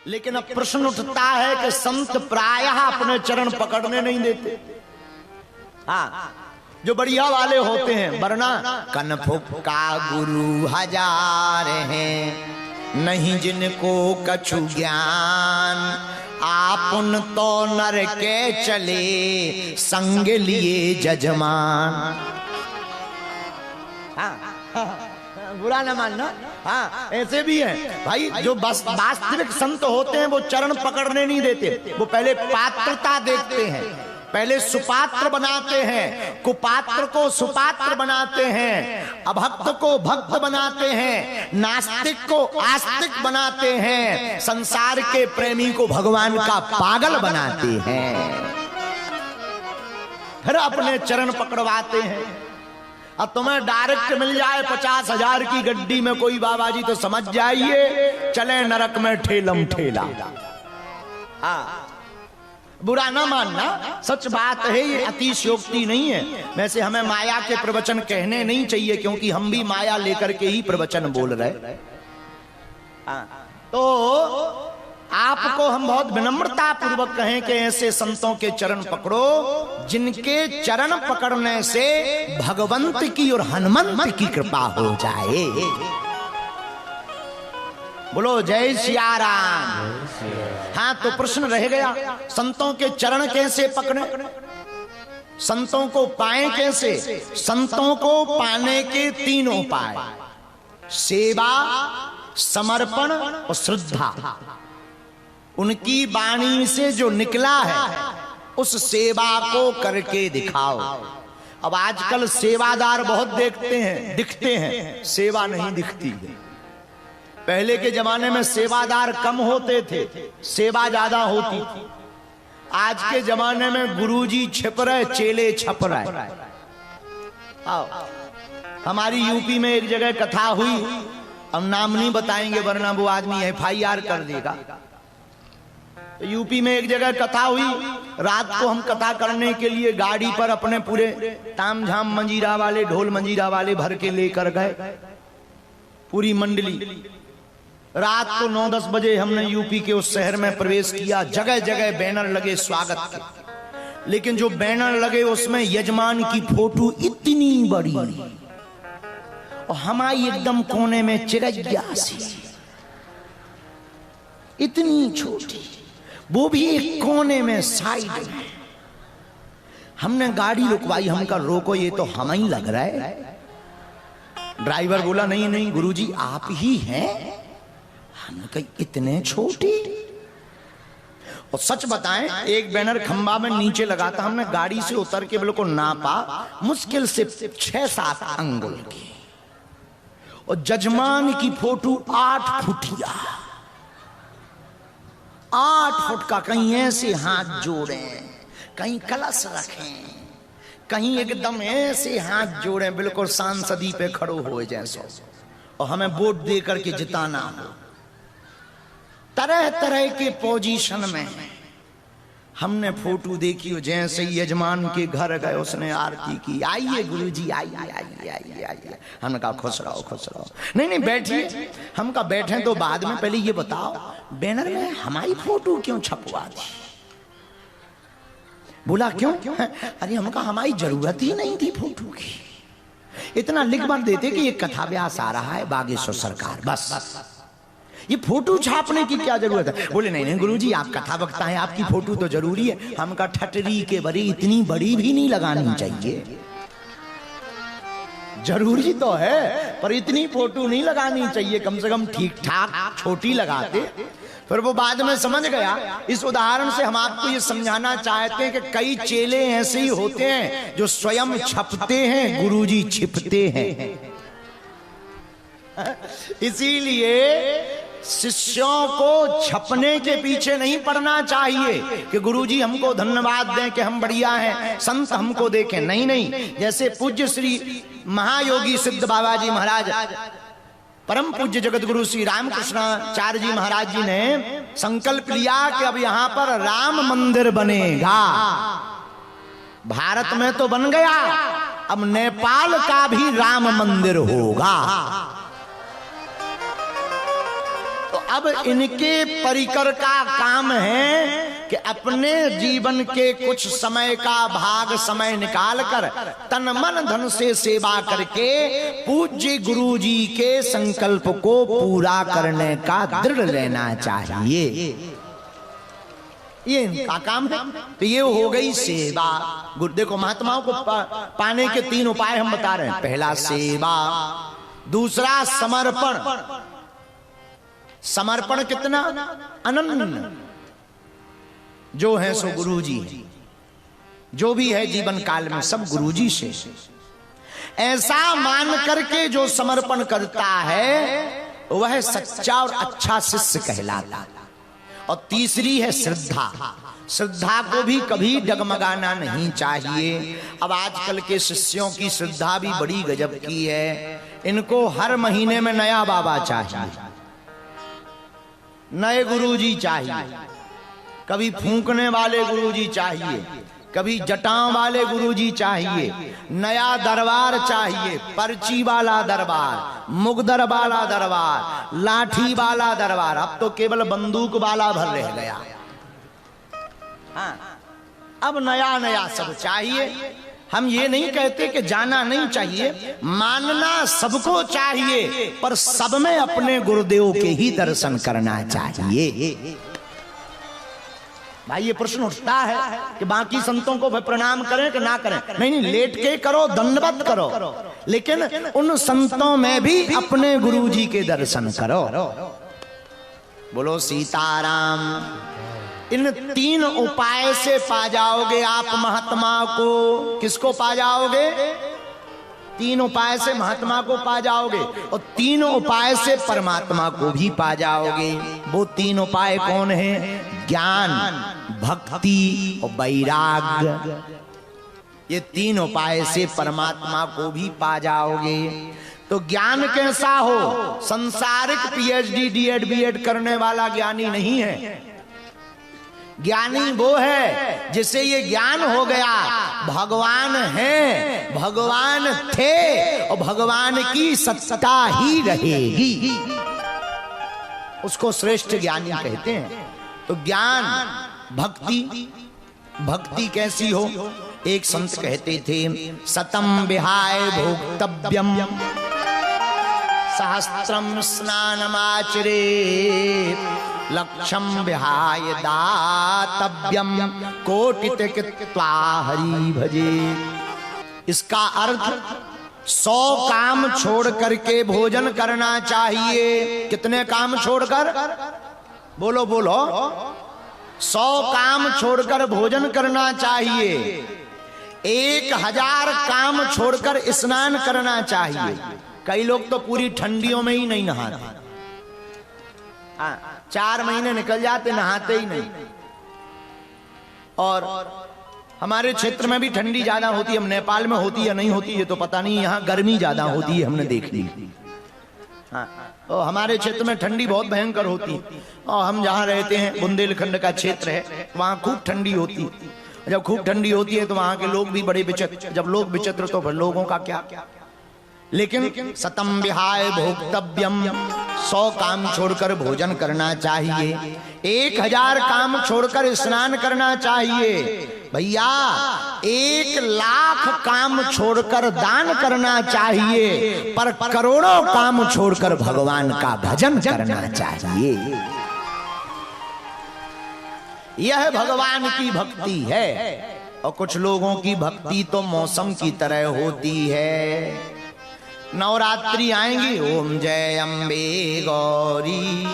लेकिन अब प्रश्न उठता है कि संत प्रायः अपने चरण पकड़ने नहीं देते। हाँ, जो बढ़िया वाले होते हैं, वरना कनफुक का गुरु हजार हैं, नहीं जिनको कछु ज्ञान, आपुन तो नर के चले संग लिए जजमान। बुरा न मानना। हाँ, ऐसे भी है भाई, जो वास्तविक संत होते हैं वो चरण पकड़ने नहीं देते, वो पहले पात्रता देखते हैं, पहले सुपात्र बनाते हैं, कुपात्र को सुपात्र बनाते हैं, अभक्त को भक्त बनाते हैं, नास्तिक को आस्तिक बनाते हैं, संसार के प्रेमी को भगवान का पागल बनाते हैं, फिर अपने चरण पकड़वाते हैं। अब तुम्हें डायरेक्ट मिल जाए 50,000 की गड्डी में कोई बाबा जी तो समझ जाइए चले नरक में ठेलम ठेला। हाँ, बुरा ना मानना, सच बात है, ये अतिशयोक्ति नहीं है। वैसे हमें माया के प्रवचन कहने नहीं चाहिए, क्योंकि हम भी माया लेकर के ही प्रवचन बोल रहे। तो आपको हम बहुत विनम्रता पूर्वक कहें कि ऐसे संतों के चरण पकड़ो जिनके चरण पकड़ने से भगवंत की और हनुमंत की कृपा हो जाए। बोलो जय सिया राम। हाँ, तो प्रश्न रह गया, संतों के चरण कैसे पकड़े, संतों को पाए कैसे? संतों को पाने के 3 उपाय, सेवा, समर्पण और श्रद्धा। उनकी वाणी से जो निकला है उस सेवा को करके दिखाओ। अब आजकल सेवादार बहुत दिखते हैं, सेवा नहीं दिखती है। पहले के जमाने में सेवादार कम होते थे, सेवा ज्यादा होती थी। आज के जमाने में गुरुजी छिप रहे, चेले छप रहे। हमारी यूपी में एक जगह कथा हुई, अब नाम नहीं बताएंगे वरना वो आदमी FIR कर देगा। यूपी में एक जगह कथा हुई, रात को हम कथा करने के लिए गाड़ी पर अपने पूरे ताम झाम मंजीरा वाले, ढोल मंजीरा वाले भर के लेकर गए, पूरी मंडली। रात को 9-10 बजे हमने यूपी के उस शहर में प्रवेश किया। जगह जगह बैनर लगे स्वागत के, लेकिन जो बैनर लगे उसमें यजमान की फोटो इतनी बड़ी और हमारी एकदम कोने में चिरैया सी, इतनी छोटी, वो भी एक कोने में साइड में। हमने गाड़ी रुकवाई, हम कहा रोको, ये तो हम ही लग रहा है। ड्राइवर बोला नहीं नहीं गुरुजी आप ही हैं। हमने कहा इतने छोटी। और सच बताएं, एक बैनर खंबा में नीचे लगा था, हमने गाड़ी से उतर के बिल्कुल नापा, मुश्किल से 6-7 अंगुल की। और जजमान की फोटो 8 फुटिया, 8 फुट का, कहीं ऐसे हाथ जोड़े, कहीं कलश रखें, कहीं एकदम ऐसे हाथ जोड़े बिल्कुल सांसदी पे खड़ो हो जैसे, और हमें वोट दे करके जिताना हो। तरह तरह के पोजीशन में हमने फोटो देखी। जैसे ही यजमान के घर गए उसने आरती की, आइए गुरुजी आइए आइए आइए आइए। हमने कहा खुश रहो खुश रहो। नहीं नहीं बैठिए। हम कहा बैठे तो बाद में, पहले ये बताओ बैनर में हमारी फोटो क्यों छपवा दी? बोला क्यों? अरे हम कहा हमारी जरूरत ही नहीं थी फोटो की, इतना लिख मत देते कि ये कथा व्यास आ रहा है बागेश्वर सरकार, बस ये फोटो छापने की क्या जरूरत है? बोले नहीं नहीं गुरुजी आप कथा वक्ता है, आपकी फोटो तो जरूरी है। हम कहा ठटरी के बरी इतनी बड़ी भी नहीं लगानी चाहिए, जरूरी तो है पर इतनी फोटो नहीं लगानी चाहिए, कम से कम ठीक ठाक छोटी लगाते। फिर वो बाद में समझ गया। इस उदाहरण से हम आपको ये समझाना चाहते हैं कि कई चेले ऐसे ही होते हैं जो स्वयं छपते हैं, गुरुजी छिपते हैं। इसीलिए शिष्यों को छपने के पीछे नहीं पड़ना चाहिए कि गुरुजी हमको धन्यवाद दें कि हम बढ़िया हैं, संत हमको देखें। नहीं नहीं, जैसे पूज्य श्री महायोगी सिद्ध बाबा जी महाराज, परम पूज्य जगत गुरु श्री रामकृष्णाचार्य जी महाराज जी ने संकल्प लिया कि अब यहां पर राम मंदिर बनेगा। भारत में तो बन गया, अब नेपाल का भी राम मंदिर होगा। अब इनके परिकर का काम है कि अपने जीवन के कुछ समय का भाग समय निकालकर तन मन धन से सेवा करके पूज्य गुरु जी के संकल्प को पूरा करने का दृढ़ लेना चाहिए। ये इनका काम है। तो ये हो गई सेवा। गुरु देखो महात्माओं को पाने के 3 उपाय हम बता रहे हैं। पहला सेवा, दूसरा समर्पण। समर्पण कितना अनन्य, जो है सो गुरु जी, जो भी है जीवन काल में सब गुरु जी से ऐसा मान करके जो समर्पण करता है वह सच्चा और अच्छा शिष्य कहलाता। और तीसरी है श्रद्धा। श्रद्धा को भी कभी डगमगाना नहीं चाहिए। अब आजकल के शिष्यों की श्रद्धा भी बड़ी गजब की है। इनको हर महीने में नया बाबा चाहिए, नए गुरुजी चाहिए, कभी फूंकने वाले गुरुजी चाहिए, कभी जटाओं वाले गुरुजी चाहिए, नया दरबार चाहिए, पर्ची वाला दरबार, मुगदर वाला दरबार, लाठी वाला दरबार। अब तो केवल बंदूक वाला भर रह गया। हाँ, अब नया नया सब चाहिए। हम ये नहीं कहते कि जाना नहीं चाहिए, मानना सबको चाहिए, पर सब में अपने गुरुदेव के ही दर्शन करना चाहिए। भाई ये प्रश्न उठता है कि बाकी संतों को प्रणाम करें कि ना करें। नहीं, लेट के करो, दंडवत करो, लेकिन उन संतों में भी अपने गुरुजी के दर्शन करो। बोलो सीताराम। इन 3 उपाय से पा जाओगे आप महात्मा को। किसको पा जाओगे? 3 उपाय से महात्मा को पा जाओगे और 3 उपाय से परमात्मा को भी पा जाओगे। वो 3 उपाय कौन है? ज्ञान, भक्ति और वैराग्य। ये 3 उपाय से परमात्मा को भी पा जाओगे। तो ज्ञान कैसा हो? संसारिक PhD DEd BEd करने वाला ज्ञानी नहीं है। ज्ञानी वो है जिसे ये ज्ञान हो गया भगवान है, भगवान थे और भगवान की सत्ता ही रहेगी, उसको श्रेष्ठ ज्ञानी कहते हैं। तो ज्ञान, भक्ति। भक्ति कैसी हो? एक संत कहते थे, सतम विहाय भोक्तव्यम सहस्त्रम स्नानमाचरे लक्षम विहाय दातव्यम कोटित कृत्वा हरि भजे। इसका अर्थ 100 काम छोड़ करके भोजन करना चाहिए। कितने काम छोड़कर? बोलो बोलो। 100 काम छोड़कर भोजन करना चाहिए। 1000 काम छोड़कर स्नान करना चाहिए। कई लोग तो पूरी ठंडियों में ही नहीं नहाते। 4 महीने निकल जाते नहाते ही नहीं। और हमारे क्षेत्र में भी ठंडी ज्यादा होती है। हम नेपाल में होती या नहीं होती ये तो पता नहीं, यहाँ गर्मी ज्यादा होती है, हमने देख ली। हाँ, तो हमारे क्षेत्र में ठंडी बहुत भयंकर होती है। और हम जहाँ रहते हैं बुंदेलखंड का क्षेत्र है, वहाँ खूब ठंडी होती है। जब खूब ठंडी होती है तो वहाँ के लोग भी बड़े विचित्र। जब लोग विचित्र तो फिर लोगों का क्या। लेकिन सतम विहाय भोक्तव्यम, 100 काम छोड़कर भोजन करना चाहिए। 1000 काम छोड़कर स्नान करना चाहिए। भैया 1,00,000 काम छोड़कर दान करना चाहिए, पर करोड़ों काम छोड़कर भगवान का भजन करना चाहिए। यह भगवान की भक्ति है। और कुछ लोगों की भक्ति तो मौसम की तरह होती है। नवरात्रि आएंगी, ओम जय अम्बे गौरी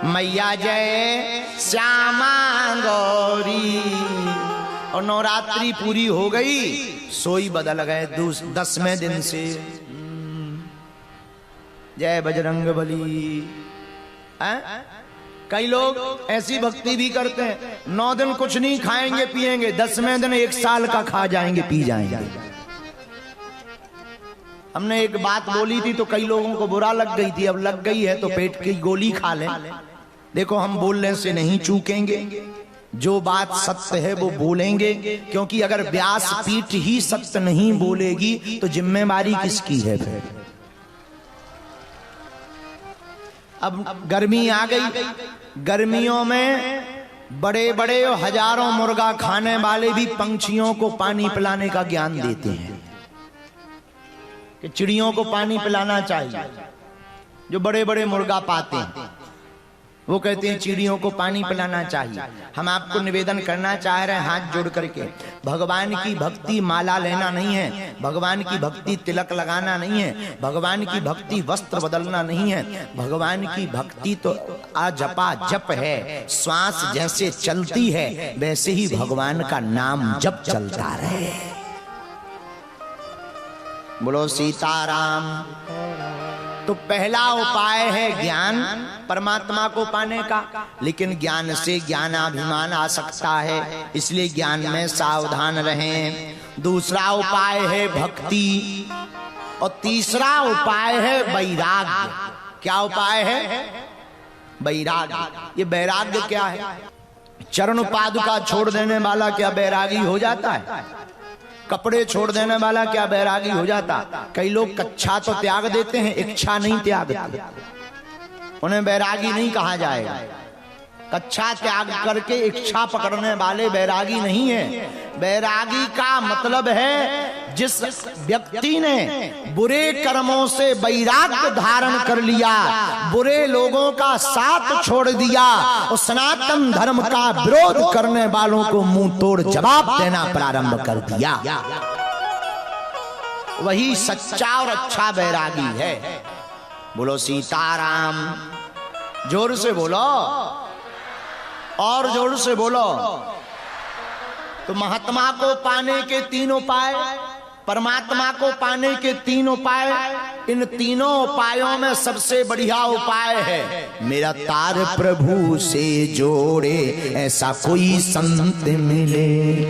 मैया जय श्यामा गौरी। और नवरात्रि पूरी हो गई, सोई बदल गए 10वें दिन से जय बजरंग बली। कई लोग ऐसी भक्ति भी करते हैं, 9 दिन कुछ नहीं खाएंगे पिएंगे, 10वें दिन 1 साल का खा जाएंगे पी जाएंगे। हमने एक बात बोली थी तो कई लोगों को बुरा लग गई थी। अब लग गई है तो पेट की गोली खा लें। देखो हम बोलने से नहीं चूकेंगे, जो बात सत्य है वो बोलेंगे, क्योंकि अगर व्यास पीठ ही सत्य नहीं बोलेगी तो जिम्मेवारी किसकी है फिर? अब गर्मी आ गई, गर्मियों में बड़े बड़े हजारों मुर्गा खाने वाले भी पंछियों को पानी पिलाने का ज्ञान देते हैं कि चिड़ियों को पानी पिलाना चाहिए। जो बड़े बड़े मुर्गा पाते हैं वो कहते हैं चिड़ियों को पानी पिलाना चाहिए। हम आपको निवेदन करना चाह रहे हैं हाथ जोड़ करके, भगवान की भक्ति माला लेना नहीं है, भगवान की भक्ति तिलक लगाना नहीं है, भगवान की भक्ति वस्त्र बदलना नहीं है, भगवान की भक्ति तो आजपा जप है। श्वास जैसे चलती है वैसे ही भगवान का नाम जप चलता रहे। बोलो सीताराम। तो पहला उपाय है ज्ञान परमात्मा को पाने का, लेकिन ज्ञान से ज्ञानाभिमान आ सकता है, इसलिए ज्ञान में सावधान रहें। दूसरा उपाय है भक्ति और तीसरा उपाय है वैराग्य। क्या उपाय है? वैराग्य। ये वैराग्य क्या है? चरण पादुका छोड़ देने वाला क्या बैरागी हो जाता है? कपड़े छोड़ देने वाला क्या बैरागी हो जाता? कई लोग कच्छा तो त्याग देते हैं, इच्छा नहीं त्यागते, उन्हें बैरागी नहीं कहा जाएगा। कच्छा त्याग करके इच्छा पकड़ने वाले बैरागी नहीं है। बैरागी का मतलब है जिस व्यक्ति ने बुरे कर्मों से वैराग्य धारण कर लिया, बुरे लोगों का साथ छोड़ दिया और सनातन धर्म का विरोध करने वालों को मुंह तोड़ जवाब देना प्रारंभ कर दिया, वही सच्चा और अच्छा बैरागी है। बोलो सीताराम। जोर से बोलो और जोर से बोलो। तो महात्मा को पाने के तीन उपाय, परमात्मा को पाने के तीन उपाय, इन तीनों उपायों में सबसे बढ़िया उपाय है मेरा तार प्रभु से जोड़े ऐसा कोई संत मिले।